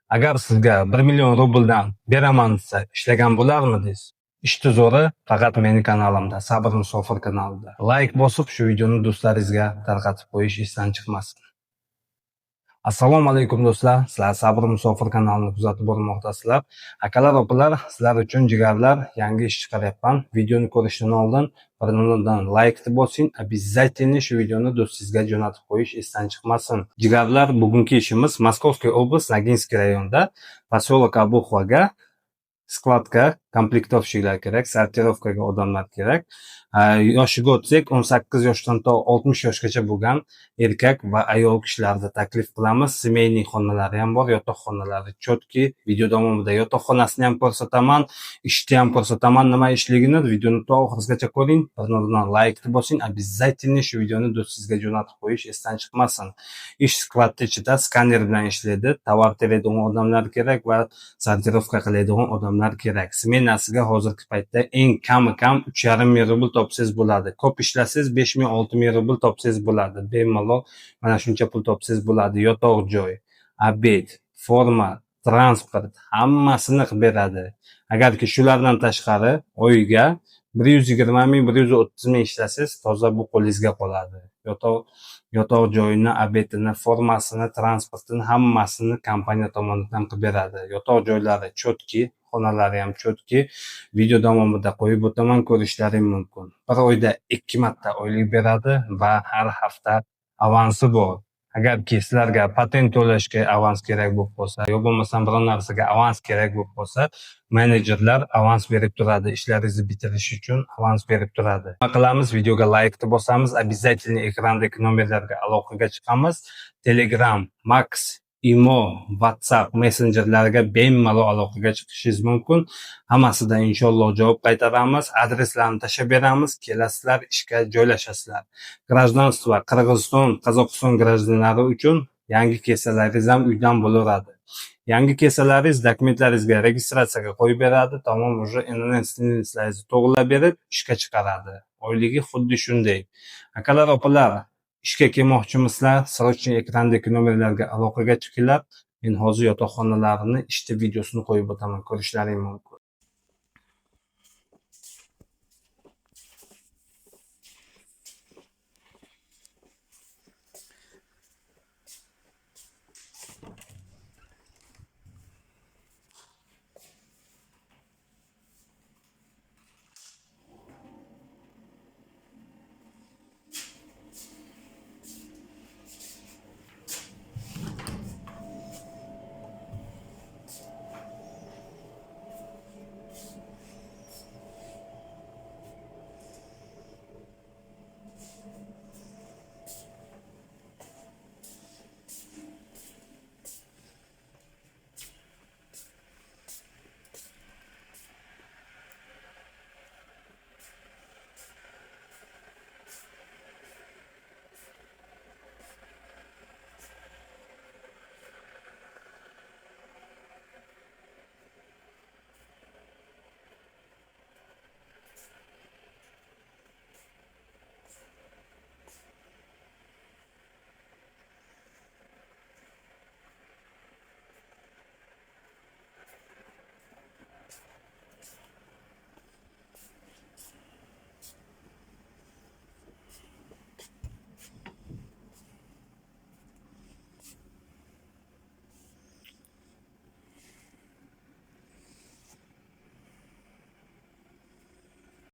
Agar sizga 1 million rubldan beraman desa, ishlagan bo'larmidingiz? Ishni zo'ri faqat meni kanalimda, Sabr Musofir kanalida. Like bosib, shu videoni do'stlaringizga tarqatib qo'yish esdan chiqmasin. Assalomu alaykum do'stlar. Sizlar Sabr Musofir kanalini kuzatib bormoqdasizlar. Akalar, opalar, sizlar uchun jigarlar yangi ish chiqaryapman. Videoni ko'rishdan oldin birindan like bosing, обязательно shu videoni do'stingizga jo'natib qo'yish esdan chiqmasin. Jigarlar, bugungi ishimiz Moskovskiy oblast, Naginskiy rayonida, poselok Abuxvaga skladga komplektovщикlar kerak, sortirovkaga odamlar kerak. Yoshiga o'tsak 18 yoshdan to 60 yoshgacha bo'lgan erkak va ayol kishilarni taklif qilamiz. Семейный xonalari ham bor, yotoqxonalari chotki. Video davomida yotoqxonasini ham ko'rsataman, ishni ham ko'rsataman, nima ishligini. Videoni to oxirigacha ko'ring. Birindan like bosing, обязательно shu videoni do'stingizga jo'natib qo'yish esdan chiqmasin. Ish skladda ichida skaner bilan ishlaydi, tovar teradigan odamlar kerak va sortirovka qiladigan odamlar kerak. Smenasiga hozirgi paytda eng kam 3,5 rubl topsangiz bo'ladi. Ko'p ishlasangiz 5,000-6,000 rubl topsangiz bo'ladi. Bemalol mana shuncha pul topsangiz bo'ladi. Yotoq joy, obed, forma, transport hammasini qilib beradi. Agarki shulardan tashqari oyiga 120 ming, 130 ming ishlasangiz, toza bu qo'lingizga qoladi. Yotoq joyini, obedini, formasini, transportini hammasini kompaniya tomonidan qilib beradi. Yotoq joylari chotki, xonalari ham chotki. Video davomida qo'yib o'taman, ko'rishlaring mumkin. Bir oyda 2 marta oylik beradi va har hafta avansi bor. Agarki sizlarga patent to'lashga avans kerak bo'lib qolsa, yo bo'lmasam biror narsaga avans kerak bo'lib qolsa, menejerlar avans berib turadi. Ishlaringizni bitirish uchun avans berib turadi. Nima qilamiz? Videoga like bosamiz, обязательно ekrandagi nomerlarga aloqaga chiqamiz. Telegram, Max, Imo, WhatsApp messenjerlariga bemalol aloqaga chiqishingiz mumkin. Hammasidan inshaalloh javob qaytaramiz. Adreslarni tashab beramiz. Kelasizlar, ishga joylashasizlar. Гражданство Qirg'iziston, Qozog'iston grajdanlari uchun yangi kesalaringiz ham uydan bo'laveradi. Yangi kesalaringiz dokumentlaringizga registratsiyaga qo'yib beradi, tamom уже inglislaringizni to'g'rilab berib ishga chiqaradi. Oyligi xuddi shunday. Akalar, opalar, ishga kelmoqchimisizlar? Srочно ekrandagi nomerlarga aloqaga chiqinglar. Men hozir yotoqxonalarini ishni videosini qo'yib o'taman, ko'rishlaring mumkin.